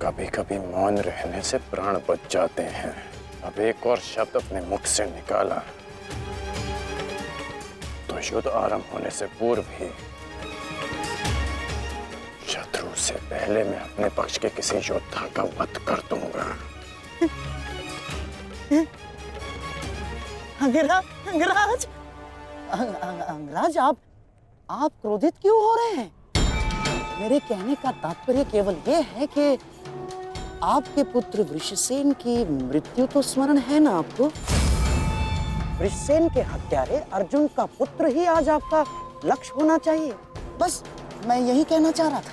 कभी कभी मौन रहने से प्राण बच जाते हैं। अब एक और शब्द अपने मुख से निकाला तो युद्ध आरंभ होने से पूर्व ही शत्रु से पहले मैं अपने पक्ष के किसी योद्धा का वध कर दूंगा। अंगराज, अंगराज, आप क्रोधित क्यों हो रहे हैं? मेरे कहने का तात्पर्य केवल ये है कि आपके पुत्र वृषसेन की मृत्यु तो स्मरण है ना आपको? वृषसेन के हत्यारे अर्जुन का पुत्र ही आज आपका लक्ष्य होना चाहिए। बस मैं यही कहना चाह रहा था।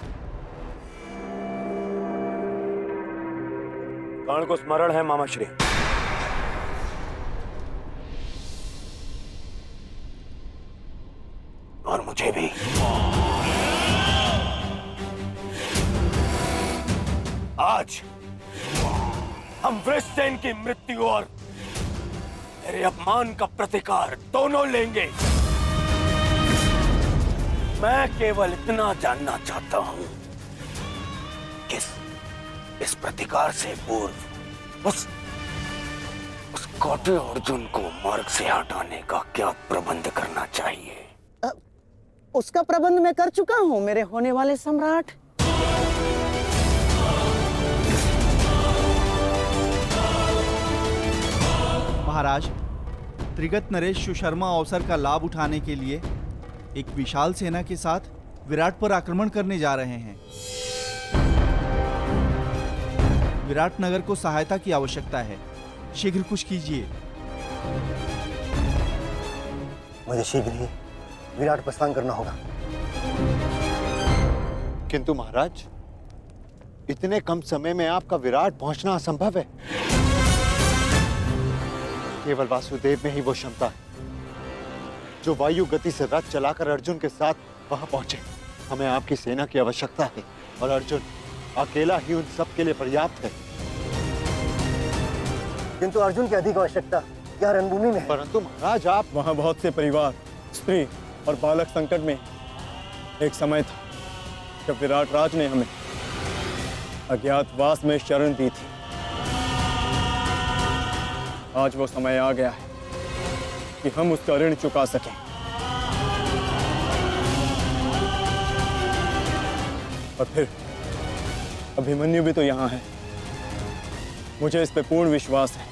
कर्ण को स्मरण है मामा श्री। और मुझे भी। आज हम वृषसेन की मृत्यु और मेरे अपमान का प्रतिकार दोनों लेंगे। मैं केवल इतना जानना चाहता हूं कि इस प्रतिकार से पूर्व उस कौटे अर्जुन को मार्ग से हटाने का क्या प्रबंध करना चाहिए? उसका प्रबंध मैं कर चुका हूं मेरे होने वाले सम्राट। महाराज, त्रिगत नरेश सुशर्मा अवसर का लाभ उठाने के लिए एक विशाल सेना के साथ विराट पर आक्रमण करने जा रहे हैं। विराट नगर को सहायता की आवश्यकता है। शीघ्र कुछ कीजिए। मुझे शीघ्र ही विराट प्रस्थान करना होगा। किंतु महाराज, इतने कम समय में आपका विराट पहुंचना असंभव है। केवल वासुदेव में ही वो क्षमता है जो वायु गति से रथ चलाकर अर्जुन के साथ वहां पहुंचे। हमें आपकी सेना की आवश्यकता है और अर्जुन अकेला ही उन सब के लिए पर्याप्त है। किंतु अर्जुन की अधिक आवश्यकता यहाँ रणभूमि में है। परंतु महाराज, आप वहां बहुत से परिवार, स्त्री और बालक संकट में। एक समय था जब विराट राज ने हमें अज्ञातवास में शरण दी थी। आज वो समय आ गया है कि हम उसका ऋण चुका सकें। और फिर अभिमन्यु भी तो यहाँ है। मुझे इस पे पूर्ण विश्वास है।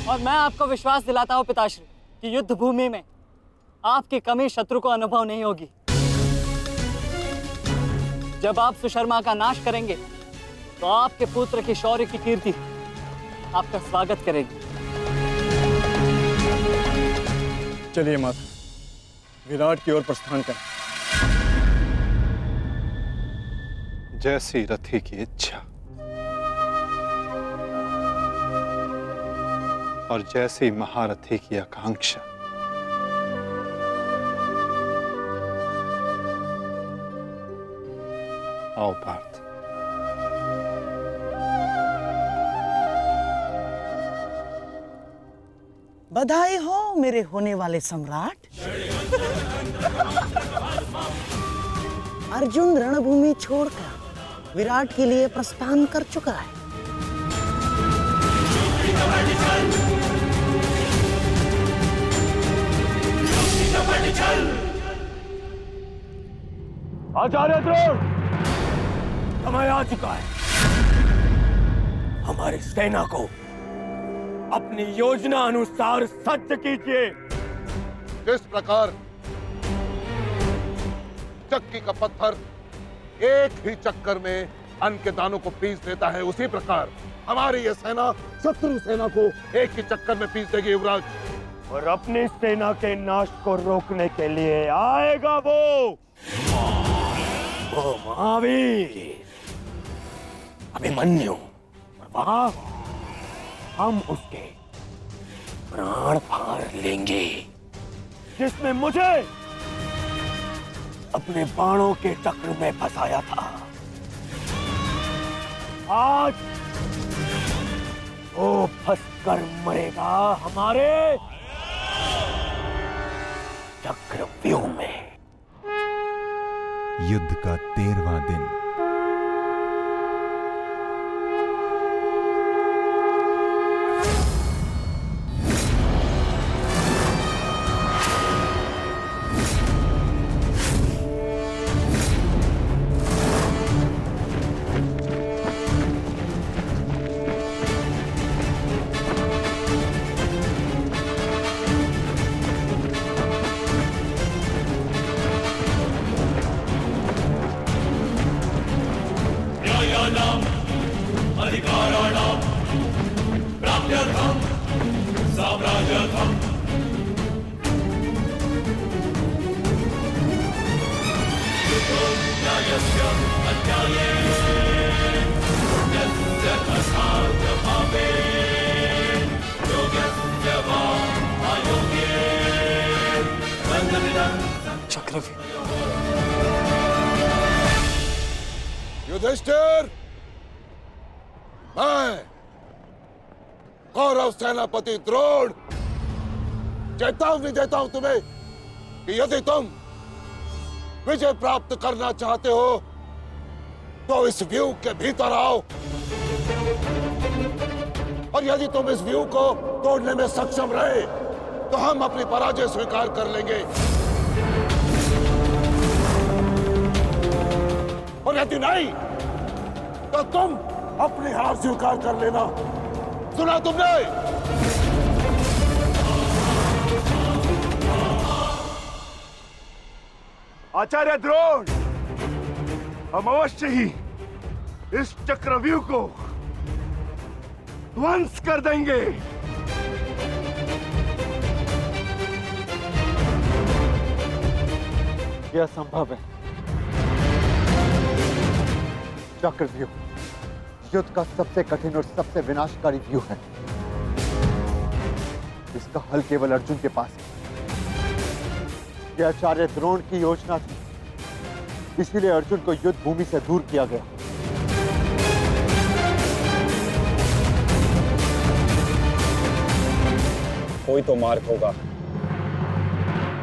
और मैं आपको विश्वास दिलाता हूँ पिताश्री कि युद्ध भूमि में आपकी कमी शत्रु को अनुभव नहीं होगी। जब आप सुशर्मा का नाश करेंगे तो आपके पुत्र की शौर्य की कीर्ति आपका स्वागत करेगी। चलिए माता, विराट की ओर प्रस्थान करें। जैसी रथी की इच्छा और जैसी महारथी की आकांक्षा। आओ पार्थ। बधाई हो मेरे होने वाले सम्राट। अर्जुन रणभूमि छोड़कर विराट के लिए प्रस्थान कर चुका है। आचार्य द्रोण, समय आ चुका है। हमारी सेना को अपनी योजना अनुसार सज्ज कीजिए। किस प्रकार चक्की का पत्थर एक ही चक्कर में अन्न के दानों को पीस देता है, उसी प्रकार हमारी यह सेना शत्रु सेना को एक ही चक्कर में पीस देगी युवराज। और अपनी सेना के नाश को रोकने के लिए आएगा वो महावीर अभिमन्यु। और वहां हम उसके प्राण फाड़ लेंगे, जिसने मुझे अपने बाणों के चक्र में फंसाया था। आज वो फंसकर मरेगा हमारे चक्रव्यूह में। युद्ध का 13वां दिन युधिष्ठिर, मैं कौरव सेनापति द्रोण चेतावनी देता हूं तुम्हें कि यदि तुम विजय प्राप्त करना चाहते हो तो इस व्यू के भीतर आओ, और यदि तुम इस व्यू को तोड़ने में सक्षम रहे तो हम अपनी पराजय स्वीकार कर लेंगे, और यदि नहीं तो तुम अपनी हार स्वीकार कर लेना। सुना तुमने? आचार्य द्रोण, हम अवश्य ही इस चक्रव्यूह को ध्वंस कर देंगे। यह संभव है। चक्रव्यूह युद्ध का सबसे कठिन और सबसे विनाशकारी व्यू है। इसका हल केवल अर्जुन के पास है। यह आचार्य द्रोण की योजना थी, इसीलिए अर्जुन को युद्ध भूमि से दूर किया गया। कोई तो मार्ग होगा।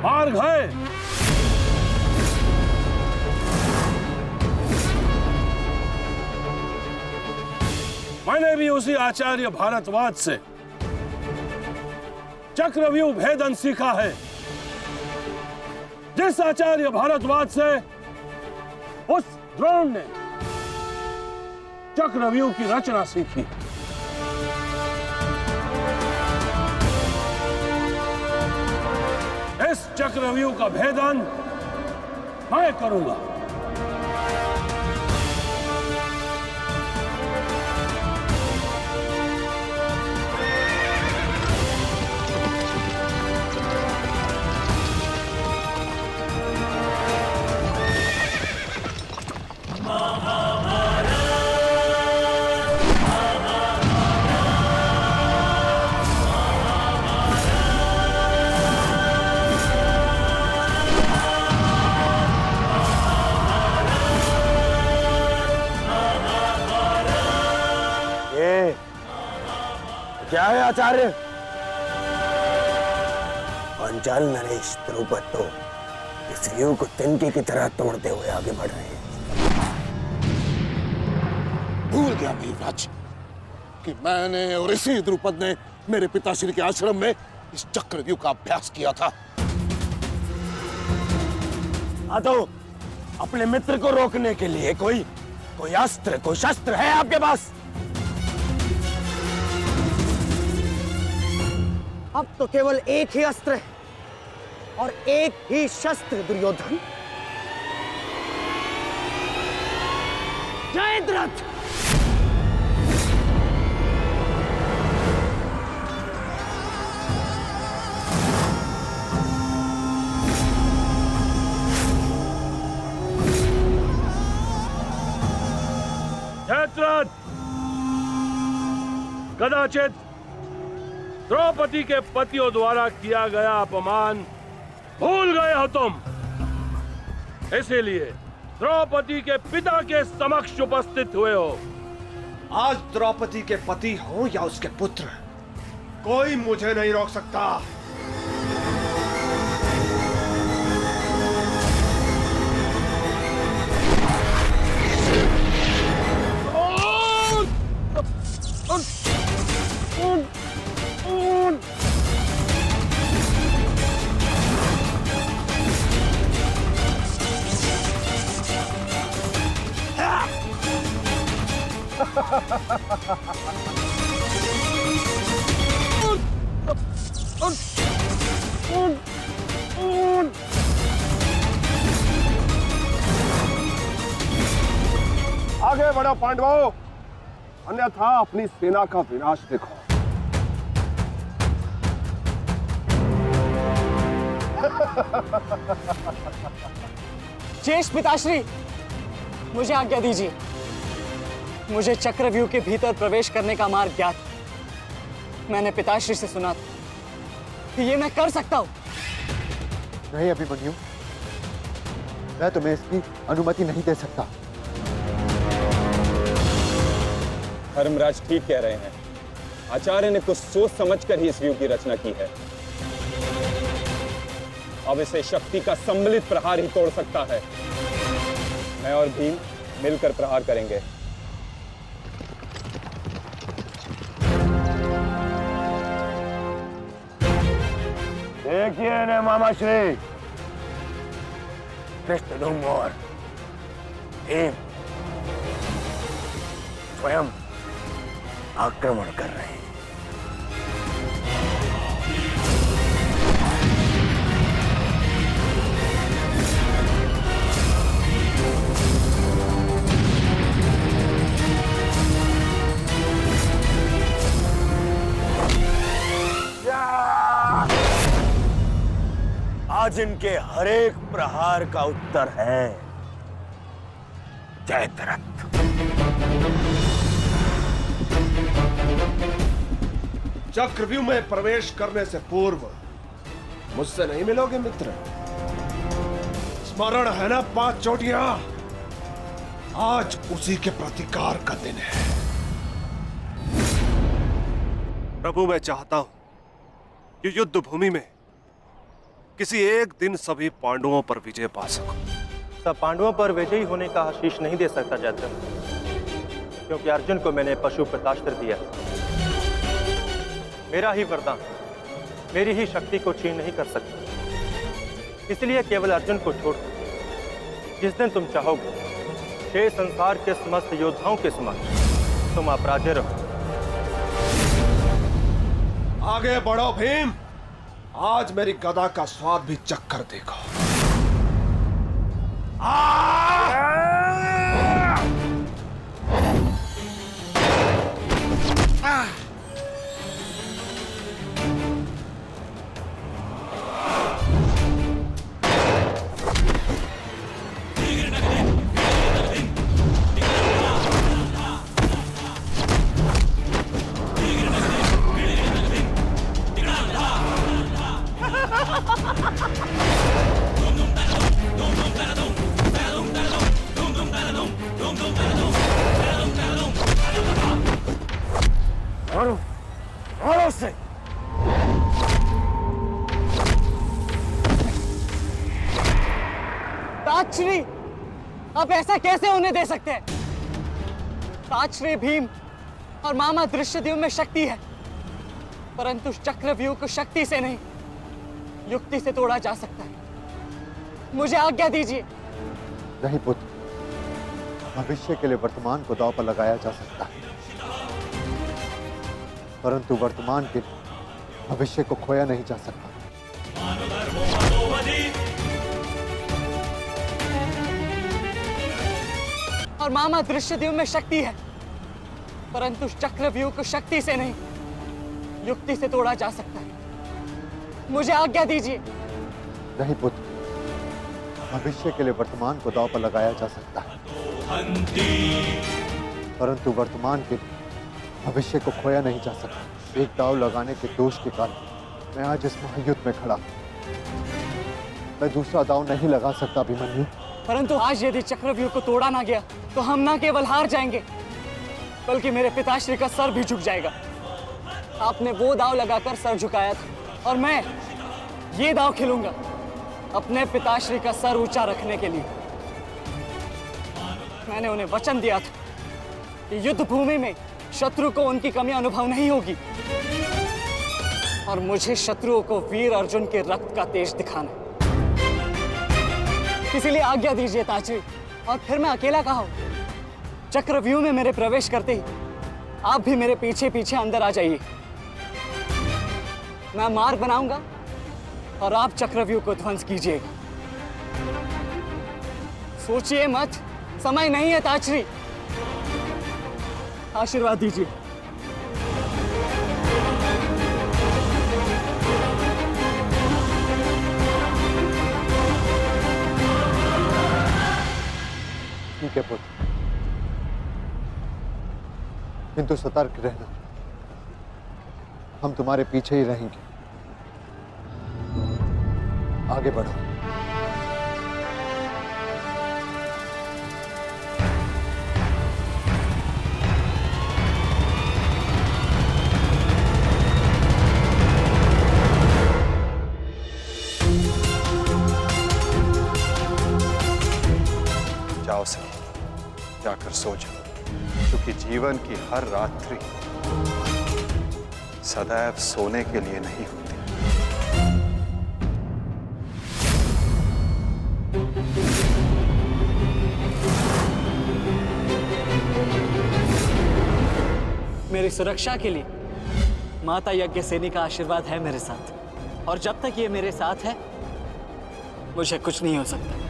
मार्ग है। मैंने भी उसी आचार्य भारद्वाज से चक्रव्यूह भेदन सीखा है। जिस आचार्य भारद्वाज से उस द्रोण ने चक्रव्यूह की रचना सीखी। इस चक्रव्यूह का भेदन मैं करूंगा। क्या है आचार्य? पांचाल नरेश द्रुपद तो इस व्यू को तिनके की तरह तोड़ते हुए आगे बढ़ रहे हैं। भूल गया मेघराज कि मैंने और इसी द्रुपद ने मेरे पिताश्री के आश्रम में इस चक्रव्यूह का अभ्यास किया था। तो अपने मित्र को रोकने के लिए कोई अस्त्र, कोई शस्त्र है आपके पास? अब तो केवल एक ही अस्त्र है और एक ही शस्त्र दुर्योधन। जयद्रथ! जयद्रथ, कदाचित द्रौपदी के पतियों द्वारा किया गया अपमान भूल गए हो तुम। इसीलिए द्रौपदी के पिता के समक्ष उपस्थित हुए हो। आज द्रौपदी के पति हो या उसके पुत्र, कोई मुझे नहीं रोक सकता। आगे बढ़ो पांडवों, अन्यथा अपनी सेना का विनाश देखो। ज्येष्ठ पिताश्री, मुझे आज्ञा दीजिए। मुझे चक्रव्यूह के भीतर प्रवेश करने का मार्ग ज्ञात। मैंने पिताश्री से सुना था कि ये मैं कर सकता हूं। नहीं अभिमन्यु, मैं तुम्हें इसकी अनुमति नहीं दे सकता। धर्मराज ठीक कह रहे हैं। आचार्य ने कुछ सोच समझकर ही इस व्यूह की रचना की है। अब इसे शक्ति का सम्मिलित प्रहार ही तोड़ सकता है। मैं और भीम मिलकर प्रहार करेंगे। देखिए ने मामा श्री, कृष्णधुम और भीम स्वयं आक्रमण कर रहे हैं। आज इनके हर एक प्रहार का उत्तर है जयद्रथ। चक्रव्यूह में प्रवेश करने से पूर्व मुझसे नहीं मिलोगे मित्र? स्मरण है ना 5 चोटियां? आज उसी के प्रतिकार का दिन है। प्रभु, मैं चाहता हूं कि युद्ध भूमि में किसी एक दिन सभी पांडवों पर विजय पा सकूं। सब पांडवों पर विजयी होने का आशीष नहीं दे सकता जयद्रथ, क्योंकि अर्जुन को मैंने पशुपतास्त्र दिया। मेरा ही वरदान मेरी ही शक्ति को छीन नहीं कर सकता। इसलिए केवल अर्जुन को छोड़ जिस दिन तुम चाहोगे, शेष संसार के समस्त योद्धाओं के समक्ष तुम अपराजय रहो। आगे बढ़ो भीम, आज मेरी गदा का स्वाद भी चक्कर देखो। मारो से। ताजश्री, आप ऐसा कैसे होने दे सकते हैं? ताजश्री, भीम और मामा दृश्यद्युम्न में शक्ति है, परंतु चक्रव्यूह को शक्ति से नहीं, युक्ति से तोड़ा जा सकता है। मुझे आज्ञा दीजिए। नहीं पुत्र, भविष्य के लिए वर्तमान को दांव पर लगाया जा सकता है, परंतु वर्तमान के लिए भविष्य को खोया नहीं जा सकता। और मामा दृश्यद्युम्न में शक्ति है, परंतु चक्रव्यूह को शक्ति से नहीं, युक्ति से तोड़ा जा सकता है। मुझे आज्ञा दीजिए। नहीं पुत्र, भविष्य के लिए वर्तमान को दांव पर लगाया जा सकता है, परंतु वर्तमान के लिए भविष्य को खोया नहीं जा सकता। एक दांव लगाने के दोष के कारण मैं आज इस महायुद्ध में खड़ा हूं। मैं दूसरा दांव नहीं लगा सकता अभिमन्यु। परंतु आज यदि चक्रव्यूह को तोड़ा ना गया तो हम ना केवल हार जाएंगे, बल्कि मेरे पिताश्री का सर भी झुक जाएगा। आपने वो दांव लगाकर सर झुकाया था और मैं ये दांव खेलूंगा अपने पिताश्री का सर ऊंचा रखने के लिए। मैंने उन्हें वचन दिया था कि युद्ध भूमि में शत्रु को उनकी कमी अनुभव नहीं होगी, और मुझे शत्रुओं को वीर अर्जुन के रक्त का तेज दिखाना है। इसीलिए आज्ञा दीजिए ताजश्री, और फिर मैं अकेला कहाँ हूं? चक्रव्यूह में मेरे प्रवेश करते ही आप भी मेरे पीछे पीछे अंदर आ जाइए। मैं मार्ग बनाऊंगा और आप चक्रव्यूह को ध्वंस कीजिएगा। सोचिए मत, समय नहीं है ताजश्री। आशीर्वाद दीजिए। ठीक है पुत्र, किंतु सतर्क रहना, हम तुम्हारे पीछे ही रहेंगे। आगे बढ़ो। जाओ सही, जाकर सो जाओ, क्योंकि जीवन की हर रात्रि सदैव सोने के लिए नहीं होती। मेरी सुरक्षा के लिए माता यज्ञसेनी का आशीर्वाद है मेरे साथ, और जब तक ये मेरे साथ है मुझे कुछ नहीं हो सकता।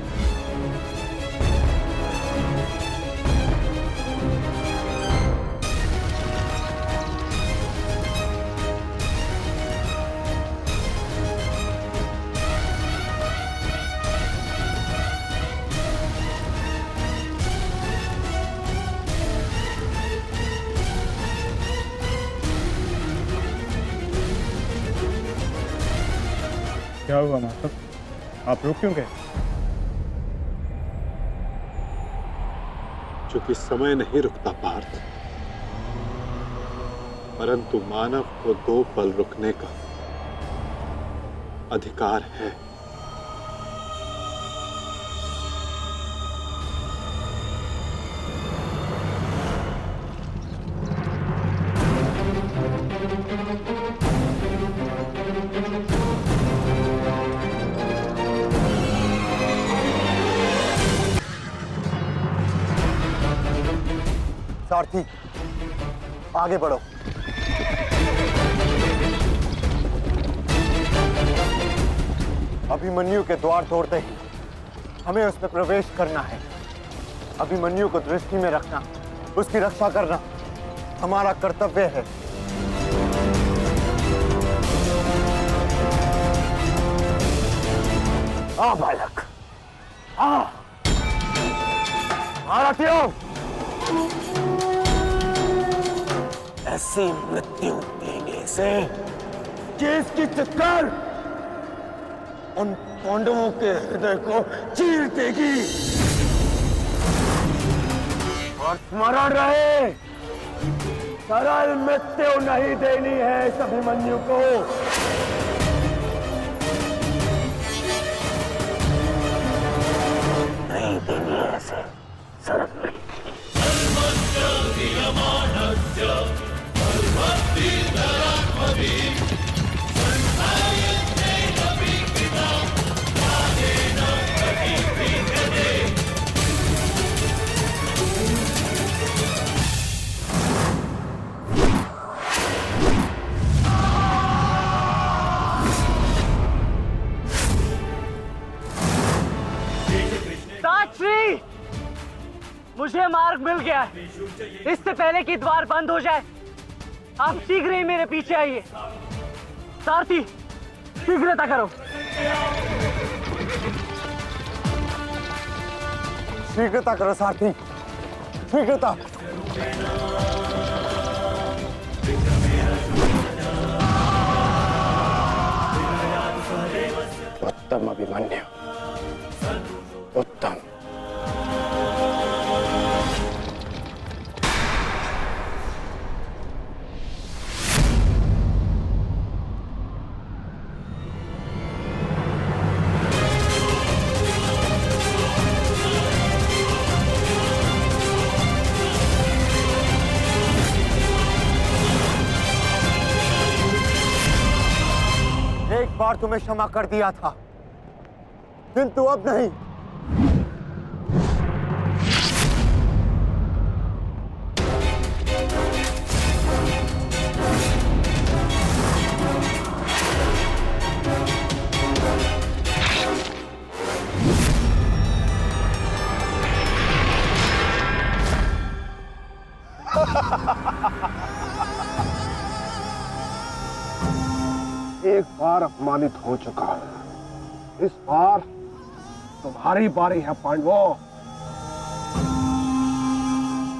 क्या हुआ माता? आप रुक क्यों गए? चूंकि समय नहीं रुकता पार्थ, परंतु मानव को 2 पल रुकने का अधिकार है। सारथी, आगे बढ़ो। अभिमन्यु के द्वार तोड़ते ही हमें उसमें प्रवेश करना है। अभिमन्यु को दृष्टि में रखना, उसकी रक्षा करना हमारा कर्तव्य है। आ बालक, आ भारतीयों, ऐसी मृत्यु देने से कि इसकी चित्कार उन पांडवों के हृदय को चीर देगी। और स्मरण रहे, सरल मृत्यु नहीं देनी है इस अभिमन्यु को। नहीं देनी है ऐसे सरल मृत्यु। साक्षी, मुझे मार्ग मिल गया है। इससे पहले कि द्वार बंद हो जाए, आप शीघ्र ही मेरे पीछे आइए। सारथी, शीघ्रता करो। शीघ्रता करो सारथी, शीघ्रता। उत्तम अभिमन्यु, उत्तम। एक बार तुम्हें क्षमा कर दिया था, किंतु अब नहीं। बार अपमानित हो चुका हूं। इस बार तुम्हारी बारी है पांडवों।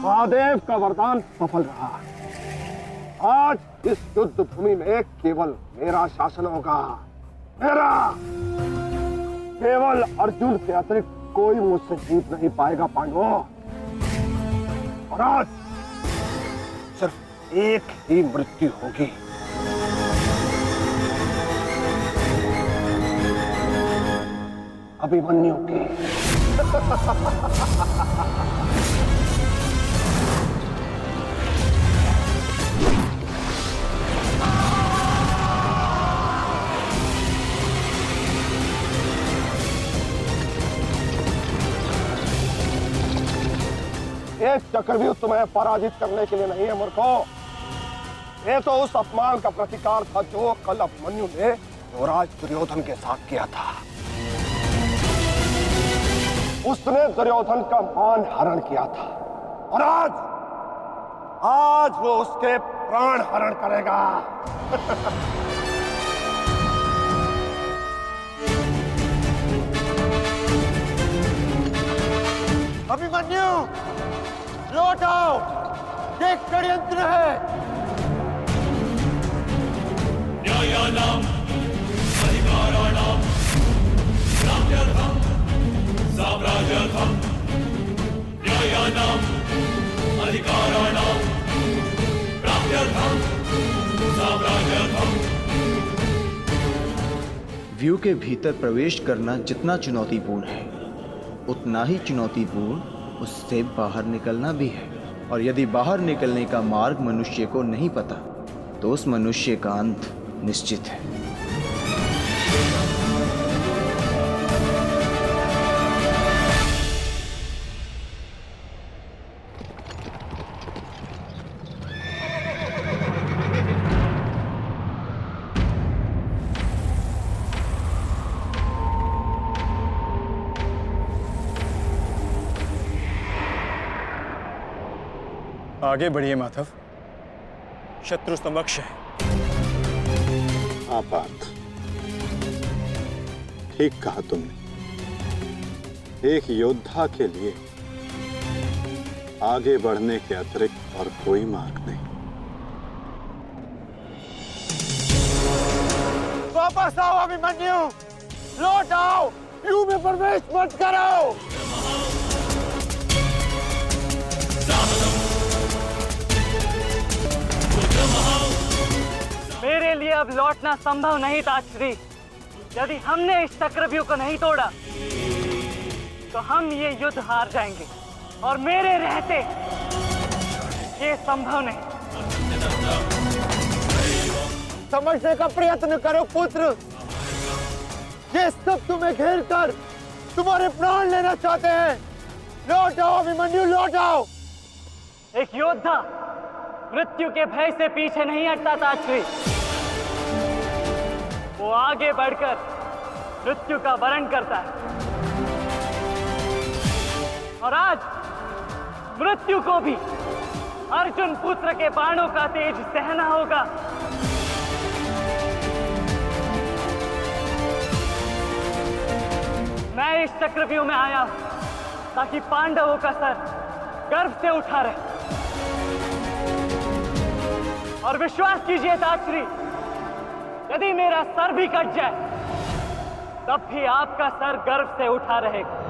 महादेव का वरदान सफल रहा। आज इस युद्ध भूमि में केवल मेरा शासन होगा, मेरा। केवल अर्जुन के अतिरिक्त कोई मुझसे जीत नहीं पाएगा पांडवों। और आज सिर्फ एक ही मृत्यु होगी। अभिमन्यु की। एक चक्रव्यूह तुम्हें पराजित करने के लिए नहीं है मूर्खों। ये तो उस अपमान का प्रतिकार था जो कल अभिमन्यु ने युवराज दुर्योधन के साथ किया था। उसने दुर्योधन का मान हरण किया था और आज वो उसके प्राण हरण करेगा। अभिमन्यु लौट आओ, ये षड्यंत्र है। न्यायानाम अधिकाराणाम राज्यर्थम साम्राज्यर्थम न्यायानाम अधिकाराणाम राज्यर्थम साम्राज्यर्थम। व्यू के भीतर प्रवेश करना जितना चुनौतीपूर्ण है उतना ही चुनौतीपूर्ण उससे बाहर निकलना भी है। और यदि बाहर निकलने का मार्ग मनुष्य को नहीं पता तो उस मनुष्य का अंत निश्चित है। आगे बढ़िए माधव, शत्रु समक्ष है। हाँ पार्थ, ठीक कहा तुमने। एक योद्धा के लिए आगे बढ़ने के अतिरिक्त और कोई मार्ग नहीं। वापस आओ अभिमन्यु, लौट आओ, व्यू में प्रवेश मत करो। मेरे लिए अब लौटना संभव नहीं था श्री। यदि हमने इस चक्रव्यूह को नहीं तोड़ा तो हम ये युद्ध हार जाएंगे और मेरे रहते ये संभव नहीं। समझने का प्रयत्न करो पुत्र। ये सब तुम्हें घेर कर तुम्हारे प्राण लेना चाहते हैं। लौट आओ अभिमन्यु, लौट आओ। एक योद्धा मृत्यु के भय से पीछे नहीं हटता था श्री। वो आगे बढ़कर मृत्यु का वरण करता है। और आज मृत्यु को भी अर्जुन पुत्र के बाणों का तेज सहना होगा। मैं इस चक्रव्यूह में आया हूं ताकि पांडवों का सर गर्व से उठा रहे। और विश्वास कीजिए ताश्री, यदि मेरा सर भी कट जाए तब भी आपका सर गर्व से उठा रहेगा।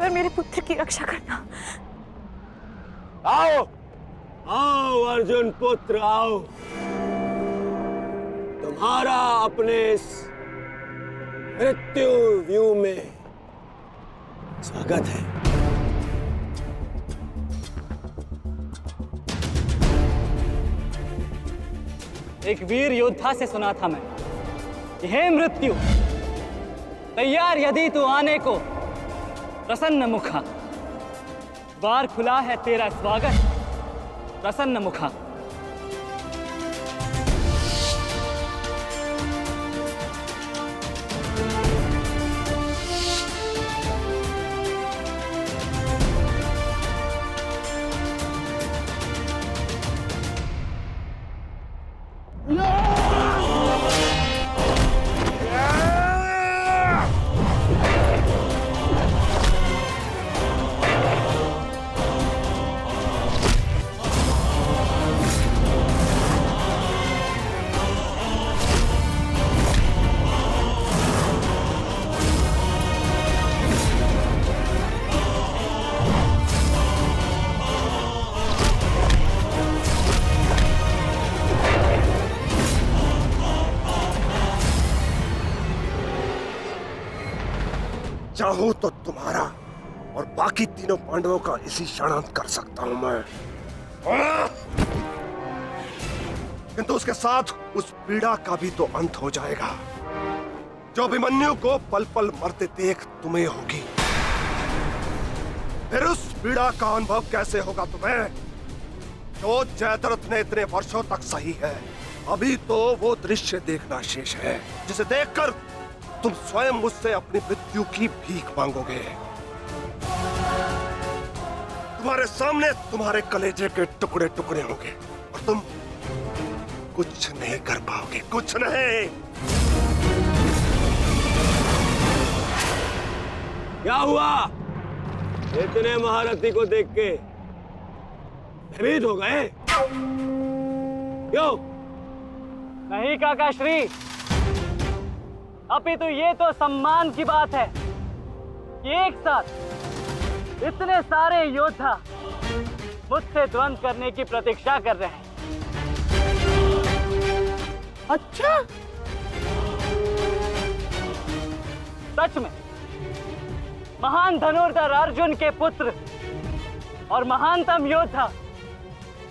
ईश्वर मेरे पुत्र की रक्षा करना। आओ आओ अर्जुन पुत्र आओ, तुम्हारा अपने इस मृत्यु व्यू में स्वागत है। एक वीर योद्धा से सुना था मैं, हे मृत्यु, तैयार यदि तू आने को, प्रसन्न मुखा, द्वार खुला है तेरा स्वागत, प्रसन्न मुखा। चाहूं तो तुम्हारा और बाकी तीनों पांडवों का इसी क्षण अंत कर सकता हूं मैं, किंतु उसके साथ उस पीड़ा का भी तो अंत हो जाएगा जो अभिमन्यु को पल पल मरते देख तुम्हें होगी। फिर उस पीड़ा का अनुभव कैसे होगा तुम्हें जो जयद्रथ ने इतने वर्षों तक सही है। अभी तो वो दृश्य देखना शेष है जिसे देखकर तुम स्वयं मुझसे अपनी मृत्यु की भीख मांगोगे। तुम्हारे सामने तुम्हारे कलेजे के टुकड़े टुकड़े होंगे और तुम कुछ नहीं कर पाओगे, कुछ नहीं। क्या हुआ? इतने महारथी को देख के भयभीत हो गए? क्यों? नहीं काका श्री, अभी तो ये तो सम्मान की बात है कि एक साथ इतने सारे योद्धा मुझसे द्वंद्व करने की प्रतीक्षा कर रहे हैं। अच्छा, सच में महान धनुर्धर अर्जुन के पुत्र और महानतम योद्धा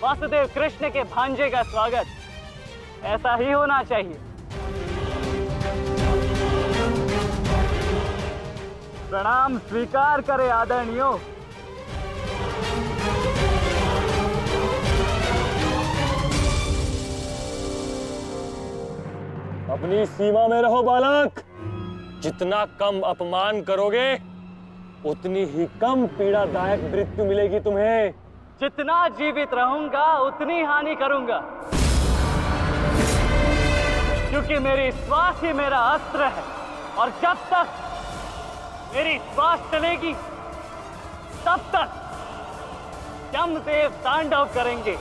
वासुदेव कृष्ण के भांजे का स्वागत ऐसा ही होना चाहिए। प्रणाम स्वीकार करे आदरणीयों। अपनी सीमा में रहो बालक। जितना कम अपमान करोगे उतनी ही कम पीड़ादायक मृत्यु मिलेगी तुम्हें। जितना जीवित रहूंगा उतनी हानि करूंगा, क्योंकि मेरी श्वास ही मेरा अस्त्र है और जब तक मेरी श्वास चलेगी तब तक यमदेव तांडव करेंगे।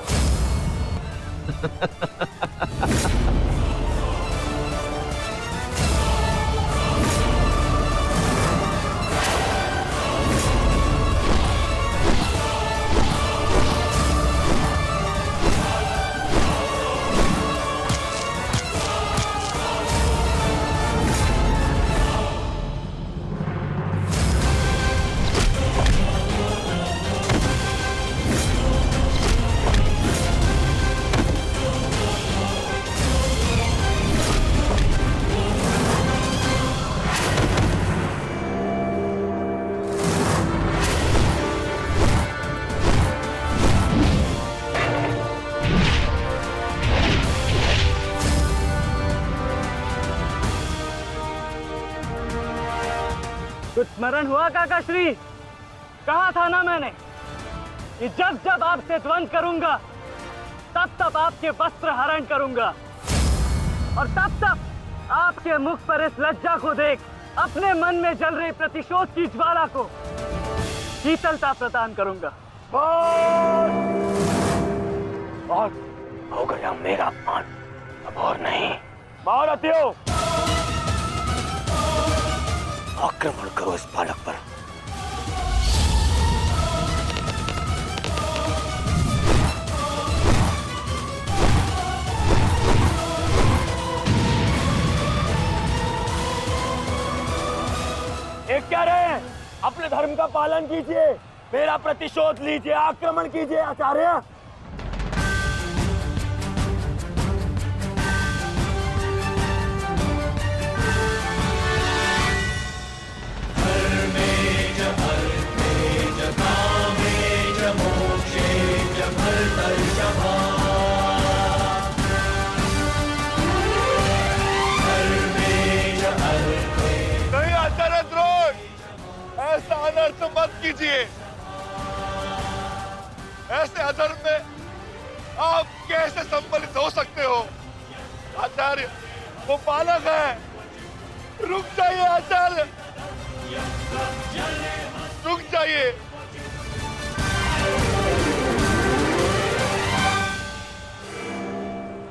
कुछ स्मरण हुआ काका श्री? कहा था ना मैंने कि जब जब आपसे द्वंद्व करूंगा तब तब आपके वस्त्र हरण करूंगा और तब तब आपके मुख पर इस लज्जा को देख अपने मन में जल रही प्रतिशोध की ज्वाला को शीतलता प्रदान करूंगा। बहुत हो गया मेरा अपमान, अब और नहीं। महारथियों, आक्रमण करो इस बालक पर। नियम का पालन कीजिए, मेरा प्रतिशोध लीजिए, आक्रमण कीजिए आचार्य। नहीं आचार्य द्रोण, ऐसा अनर्थ मत कीजिए। ऐसे अधर्म में आप कैसे सम्मिलित हो सकते हो? आचार्य, वो बालक है। रुक जाइए आचार्य, रुक जाइए।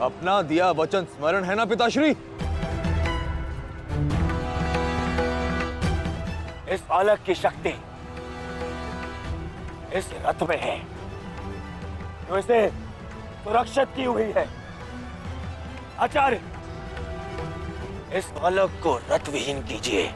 अपना दिया वचन स्मरण है ना पिताश्री? इस बालक की शक्ति इस रथ में है, जो इसे सुरक्षित की हुई है। आचार्य, इस बालक को रथ विहीन कीजिए।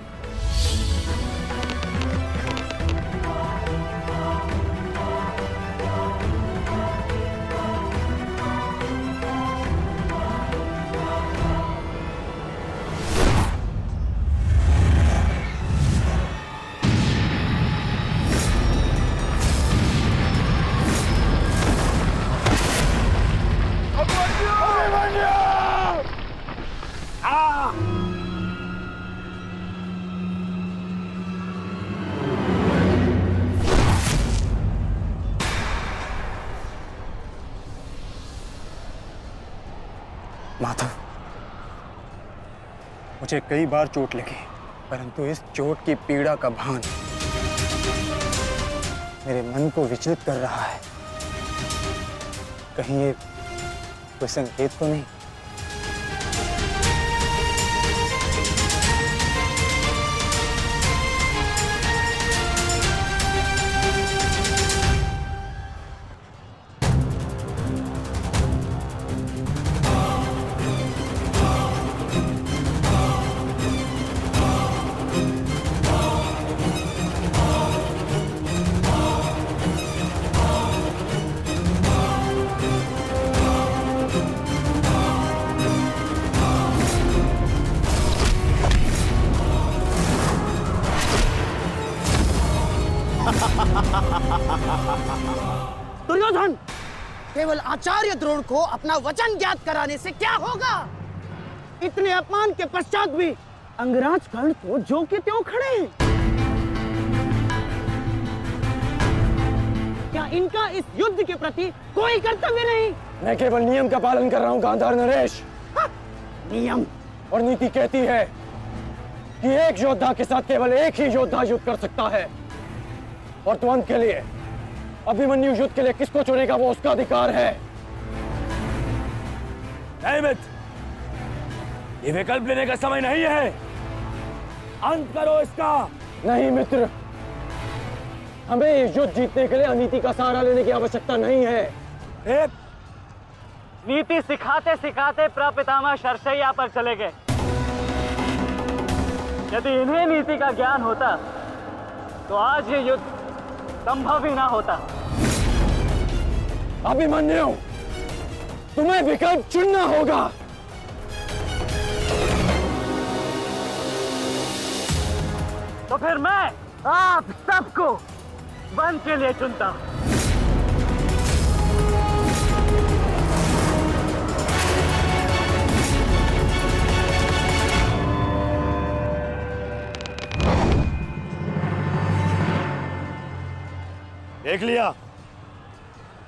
माधव, मुझे कई बार चोट लगी, परंतु इस चोट की पीड़ा का भान मेरे मन को विचलित कर रहा है। कहीं ये कोई संकेत तो नहीं? दुर्योधन, केवल आचार्य द्रोण को अपना वचन ज्ञात कराने से क्या होगा? इतने अपमान के पश्चात भी अंगराज कर्ण तो जो के त्यों खड़े हैं। क्या इनका इस युद्ध के प्रति कोई कर्तव्य नहीं? मैं केवल नियम का पालन कर रहा हूं गांधार नरेश। नियम और नीति कहती है कि एक योद्धा के साथ केवल एक ही योद्धा युद्ध कर सकता है, और तुरंत के लिए अभिमन्यु युद्ध के लिए किसको चुनेगा वो उसका अधिकार है। नहीं मित्र, ये विकल्प लेने का समय नहीं है। अंत करो इसका। नहीं मित्र, हमें ये युद्ध जीतने के लिए अनीति का सहारा लेने की आवश्यकता नहीं है। नीति सिखाते सिखाते प्रपितामह शरशैया पर चले गए। यदि इन्हें नीति का ज्ञान होता तो आज ये युद्ध संभव ही ना होता। अभिमन्यु, तुम्हें विकल्प चुनना होगा। तो फिर मैं आप सबको वन के लिए चुनता हूं।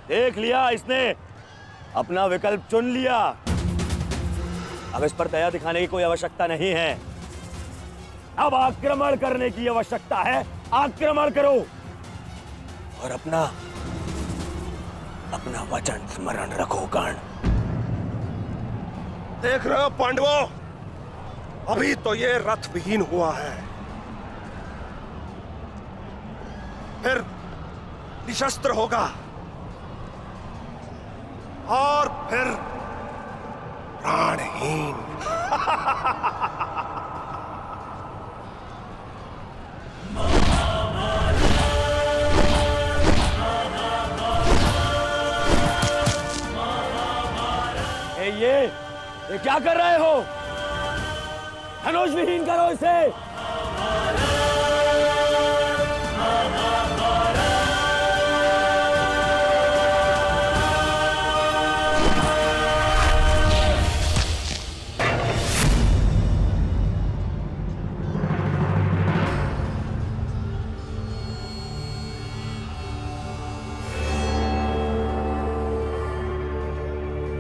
देख लिया इसने अपना विकल्प चुन लिया। अब इस पर दया दिखाने की कोई आवश्यकता नहीं है। अब आक्रमण करने की आवश्यकता है। आक्रमण करो और अपना वचन स्मरण रखो कर्ण। देख रहे हो पांडवों, अभी तो ये रथ विहीन हुआ है, फिर निशस्त्र होगा और फिर प्राणहीन। महामारी ये क्या कर रहे हो? धनुष विहीन करो इसे।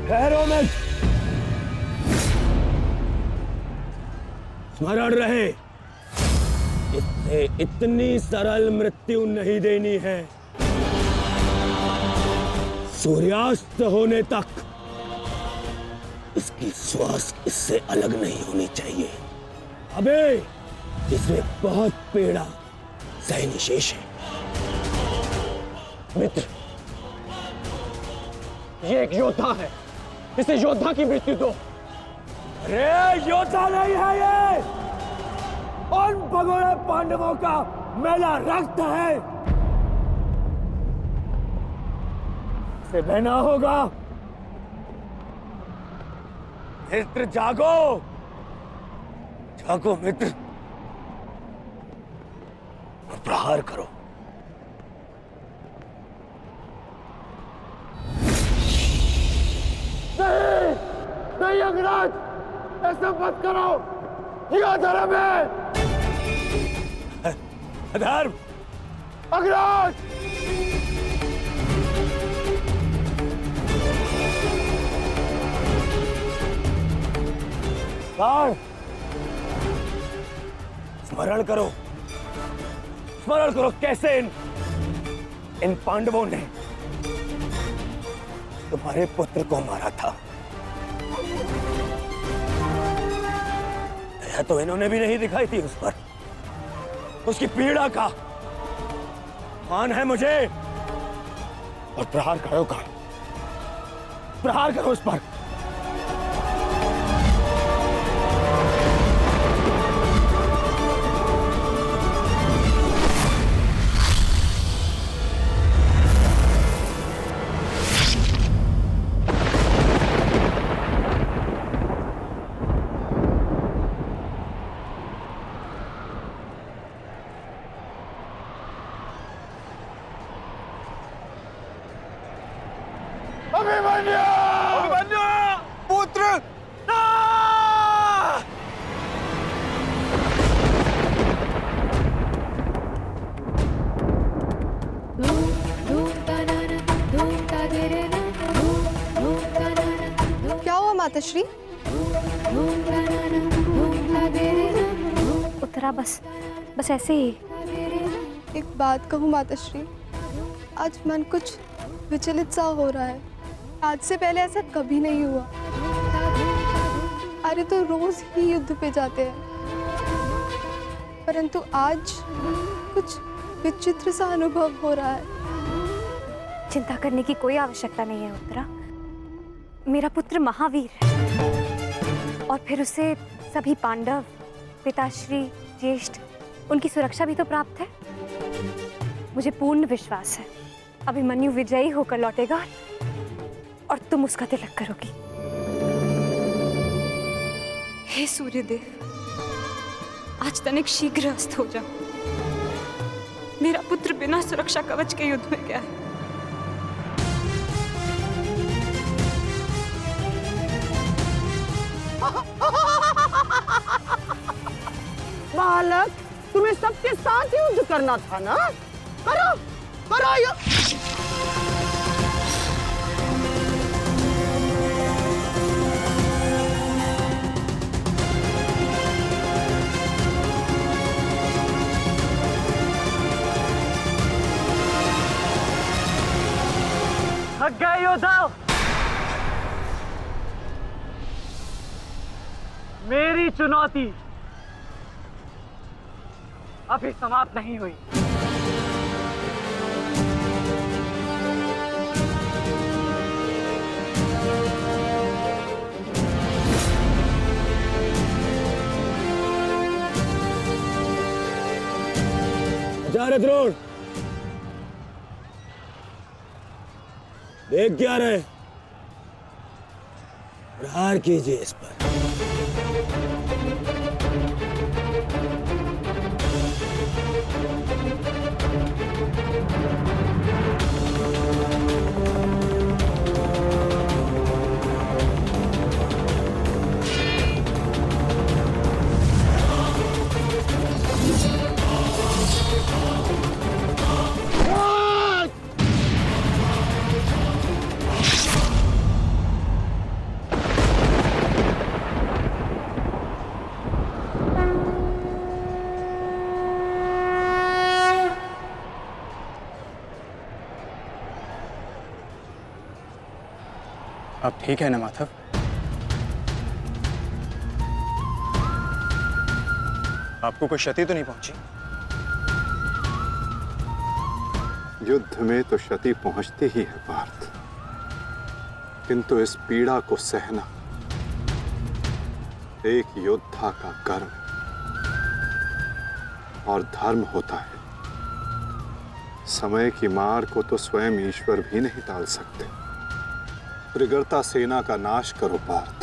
ठहरो मत, स्मरण रहे, इससे इतनी सरल मृत्यु नहीं देनी है। सूर्यास्त होने तक इसकी श्वास इससे अलग नहीं होनी चाहिए। अबे इसमें बहुत पीड़ा सहनी शेष है। मित्र, ये एक योद्धा है, इसे योद्धा की मृत्यु दो। अरे योद्धा नहीं है ये, उन भगोड़े पांडवों का मेला रक्त है। इसे बहना होगा। मित्र जागो, जागो मित्र, और प्रहार करो। नहीं, नहीं अंगराज, ऐसा मत करो, यह धर्म है। अधर्म? अंगराज! स्मरण करो, स्मरण करो कैसे इन पांडवों ने तुम्हारे पुत्र को मारा था। दया तो इन्होंने भी नहीं दिखाई थी उस पर। उसकी पीड़ा का मान है मुझे। और प्रहार करो का, प्रहार करो उस पर। पुत्र! क्या हुआ माताश्री? उत्तरा बस ऐसे ही। एक बात कहूँ माताश्री, आज मन कुछ विचलित सा हो रहा है। आज से पहले ऐसा कभी नहीं हुआ। अरे तो रोज ही युद्ध पे जाते हैं, परंतु आज कुछ विचित्र सा अनुभव हो रहा है। चिंता करने की कोई आवश्यकता नहीं है उत्तरा। मेरा पुत्र महावीर है, और फिर उसे सभी पांडव, पिताश्री, ज्येष्ठ, उनकी सुरक्षा भी तो प्राप्त है। मुझे पूर्ण विश्वास है अभिमन्यु विजयी होकर लौटेगा और तुम उसका तिलक करोगी। हे सूर्यदेव, आज तनिक शीघ्र अस्त हो जाओ। मेरा पुत्र बिना सुरक्षा कवच के युद्ध में गया है। बालक, तुम्हें सबके साथ युद्ध करना था ना? करो, करो युद्ध। थक गए योद्धा? मेरी चुनौती अभी समाप्त नहीं हुई। आचार्य द्रोण, देख क्या रहे? प्रहार कीजिए इस पर। अब ठीक है ना माधव? आपको कोई क्षति तो नहीं पहुंची? युद्ध में तो क्षति पहुंचती ही है पार्थ, किंतु इस पीड़ा को सहना एक योद्धा का कर्म और धर्म होता है। समय की मार को तो स्वयं ईश्वर भी नहीं टाल सकते। त्रिगर्ता सेना का नाश करो पार्थ।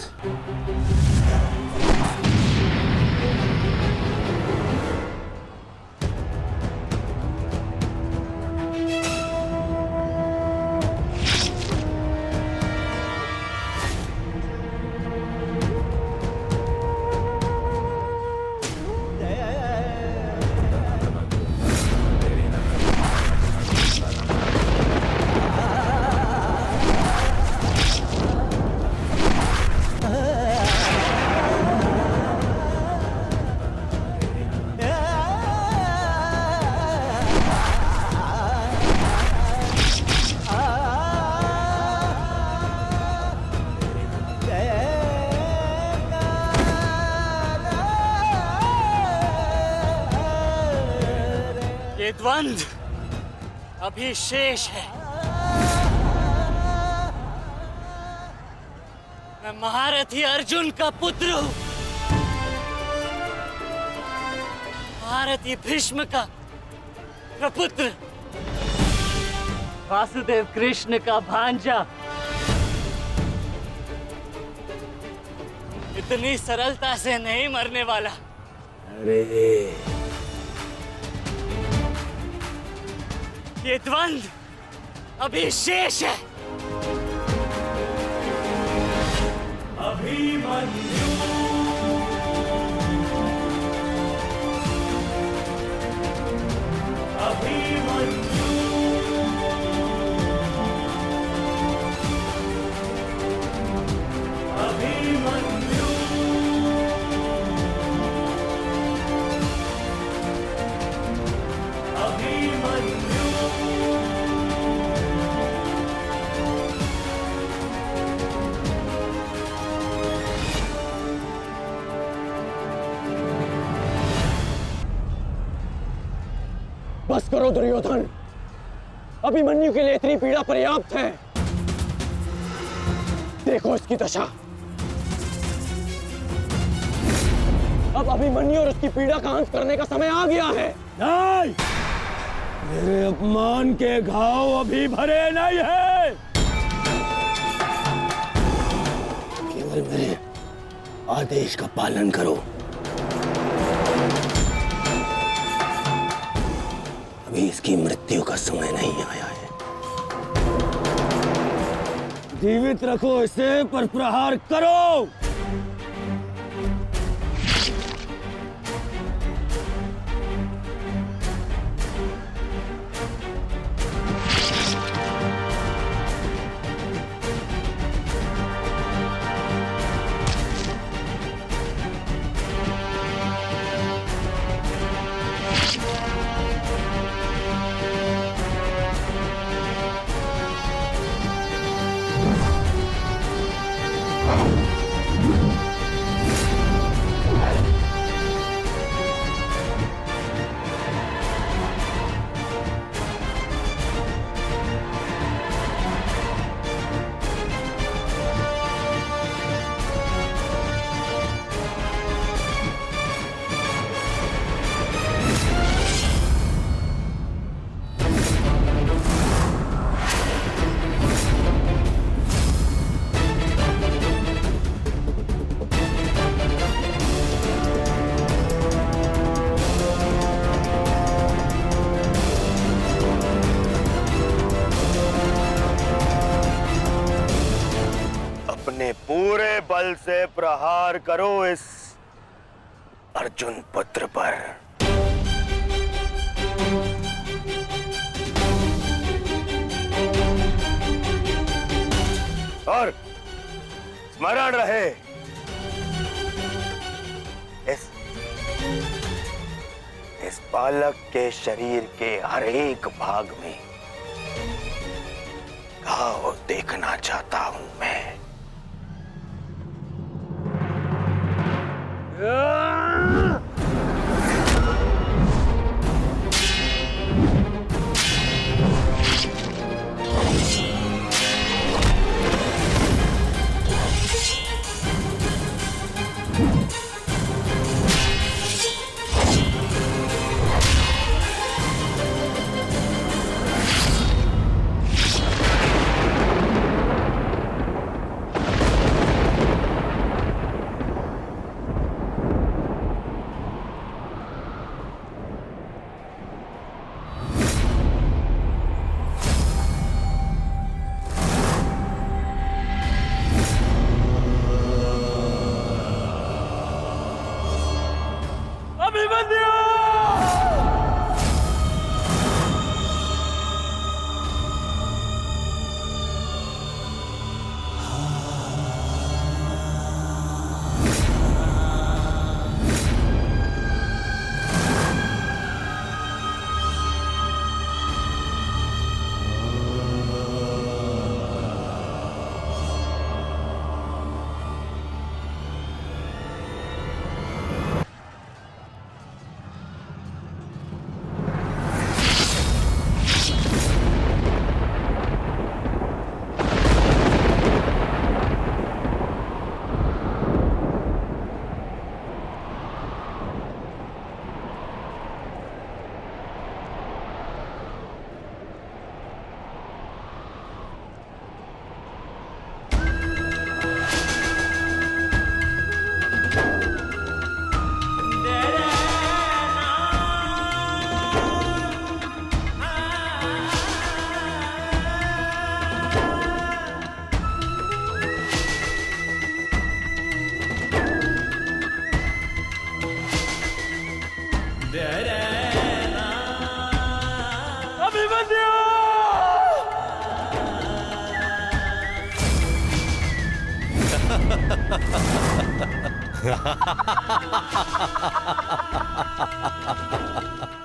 ये द्वंद्व अभी शेष है। मैं महारथी अर्जुन का पुत्र हूं, महारथी भीष्म का प्रपुत्र, वासुदेव कृष्ण का भांजा। इतनी सरलता से नहीं मरने वाला। अरे ये द्वंद्व अभी शेष है। अभिमन्यु अभिमन्यु अभिमन्यु अभिमन्यु बस करो दुर्योधन, अभिमन्यु के लिए इतनी पीड़ा पर्याप्त है। देखो इसकी दशा। अब अभिमन्यु और उसकी पीड़ा का अंत करने का समय आ गया है। नहीं, मेरे अपमान के घाव अभी भरे नहीं है। केवल मेरे आदेश का पालन करो। अभी इसकी मृत्यु का समय नहीं आया है। जीवित रखो इसे, पर प्रहार करो। अपने पूरे बल से प्रहार करो इस अर्जुन पुत्र पर। और स्मरण रहे, इस बालक के शरीर के हर एक भाग में घाव देखना चाहता हूं मैं।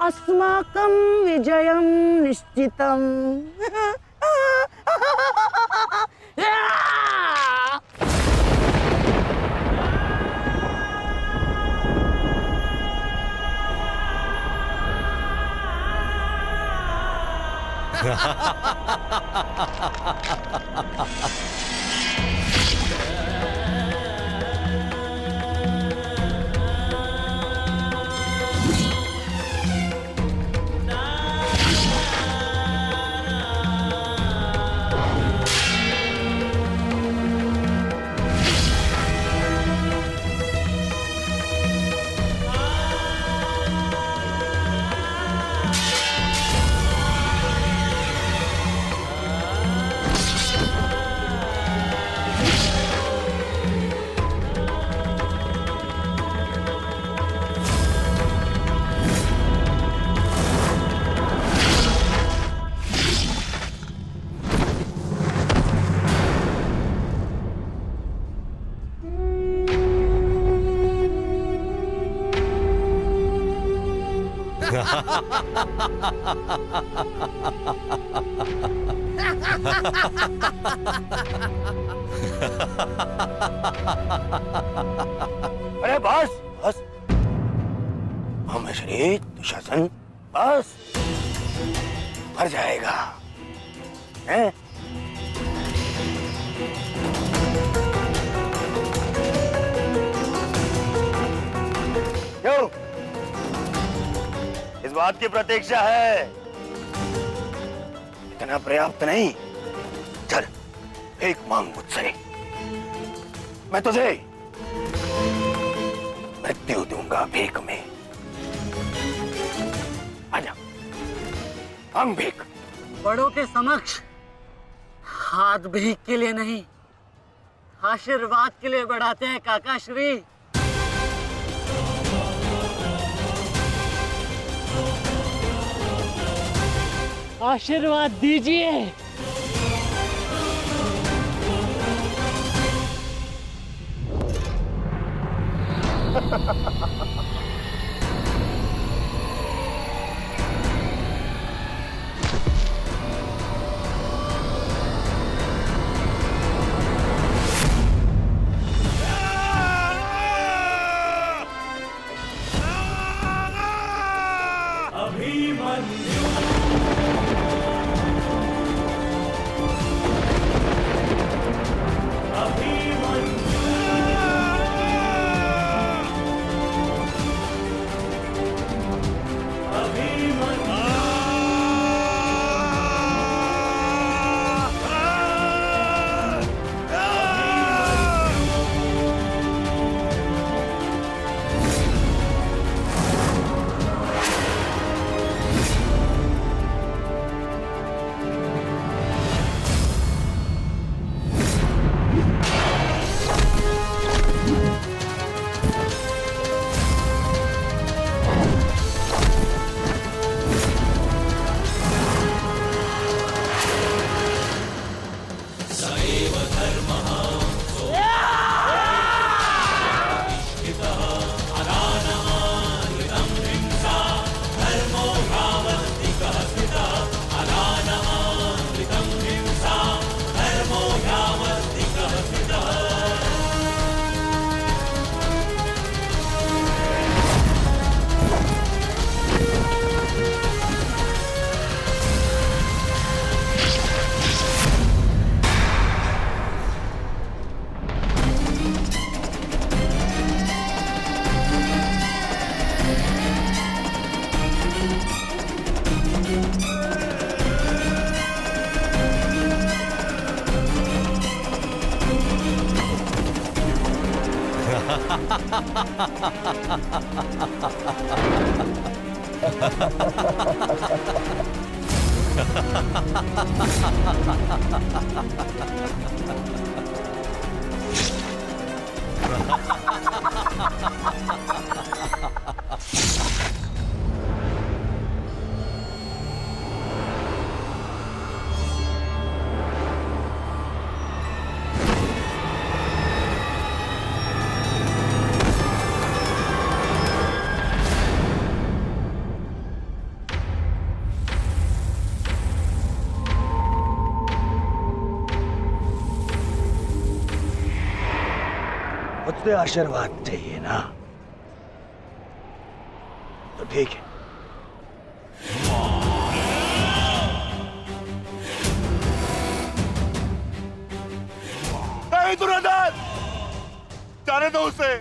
अस्माकं विजयं निश्चितम्। अरे बस बस, श्री दुशासन बस, मर जाएगा हैं? क्यों? इस बात की प्रतीक्षा है? इतना पर्याप्त नहीं? चल एक मांग मुझसे, मैं तुझे मृत्यु दूंगा भीख में। आजा, मांग भीख। बड़ों के समक्ष हाथ भीख के लिए नहीं, आशीर्वाद के लिए बढ़ाते हैं काका श्री। आशीर्वाद दीजिए। मुझसे आशीर्वाद चाहिए ना, तो ठीक है। नहीं दुर्योधन, जाने दो उसे।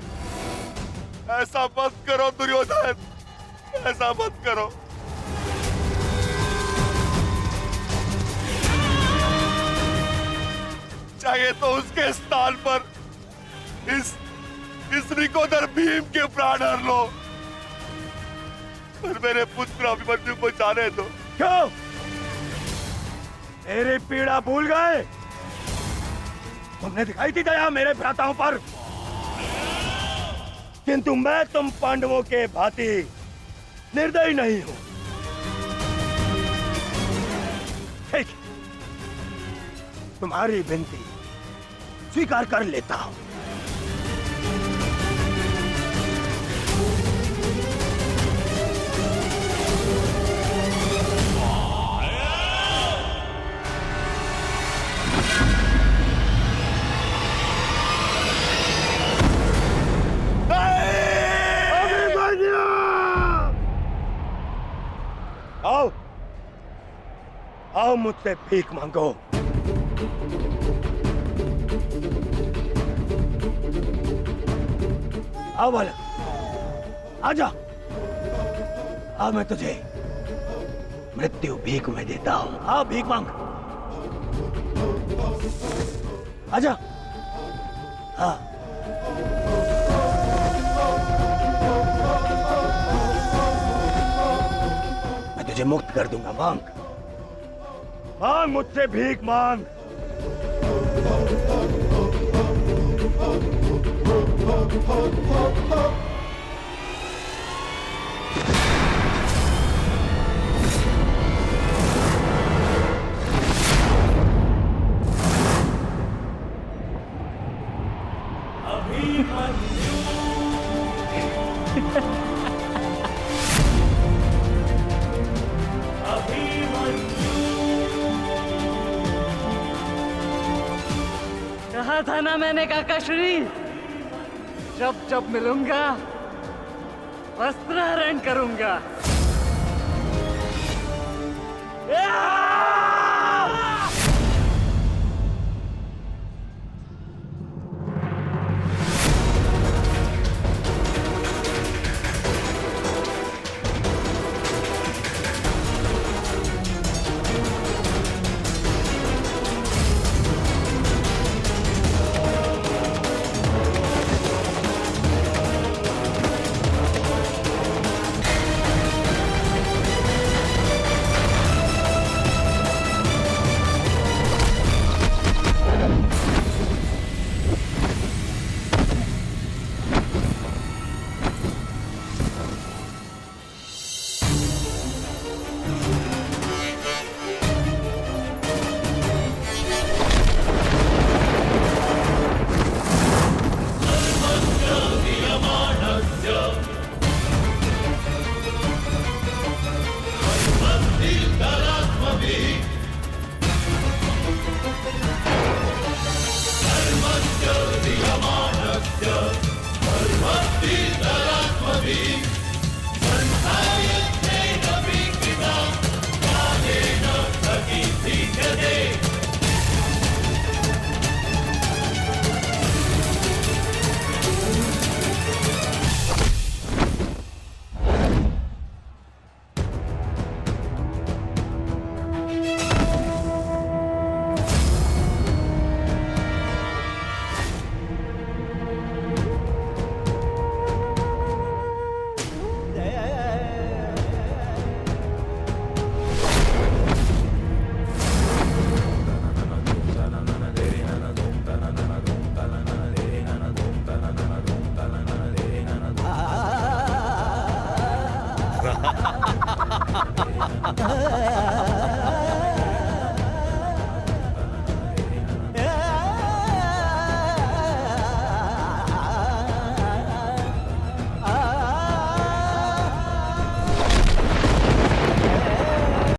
ऐसा मत करो दुर्योधन, ऐसा मत करो। चाहिए तो उसके स्थान पर इस रिकोदर भीम के प्राण हर लो, पर मेरे पुत्र अभिमन्यु को जाने दो। क्यों? मेरी पीड़ा भूल गए? तुमने दिखाई थी दया मेरे भ्राताओं पर, किंतु मैं तुम पांडवों के भांति निर्दयी नहीं हूं। ठीक, तुम्हारी विनती स्वीकार कर लेता हूं। आओ, आओ मुझसे भीख मांगो। आओ बालक, आजा। आ मैं तुझे मृत्यु भीख में देता हूं। आ भीख मांग, आजा। हाँ, मैं तुझे मुक्त कर दूंगा। मांग, मांग मुझसे भीख मांग। कहा था ना मैंने काकाश्री, जब जब मिलूंगा वस्त्रहरण करूंगा।